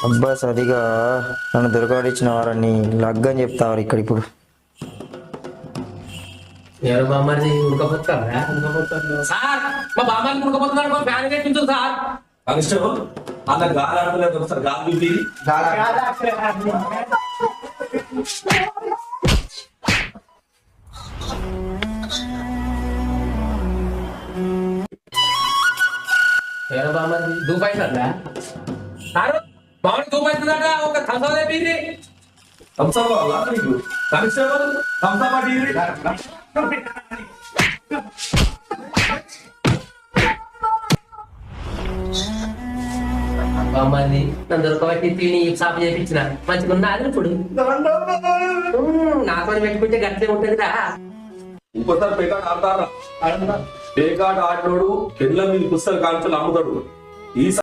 అబ్బా సరిగా నన్ను దొరకడిచ్చిన వారని లగ్గని చెప్తావారు ఇక్కడ ఇప్పుడు. ఎవరు బామ్మని ఉడకపోతారా? సార్ మా బామ్మని ఉడకపోతున్నాడు, ఫ్యాన్ పెట్టించు సార్. కానిస్టేబుల్ అలా గాలి ఆడలేదు ఒకసారి గాలి బిల్లి ఎవరు బామ్మని దూపైతుందా సార్? బామ్మని దూపైతుందట, ఒక థమ్సా తెప్పింది. థమ్సా కావాలా నీకు? కానిస్టేబుల్ థమ్సా పాటి బామ్మని నన్ను దొరకబట్టి తిని సాపు చేయించిన మంచిగా ఉన్నది. ఇప్పుడు నాతో పెట్టుకుంటే గట్లే ఉంటుందిరా. ఇంకోసారి పేకాట ఆడతారా? పేకాట ఆడినోడు కెళ్ళ మీద పుస్తకాలు అమ్ముతాడు. ఈ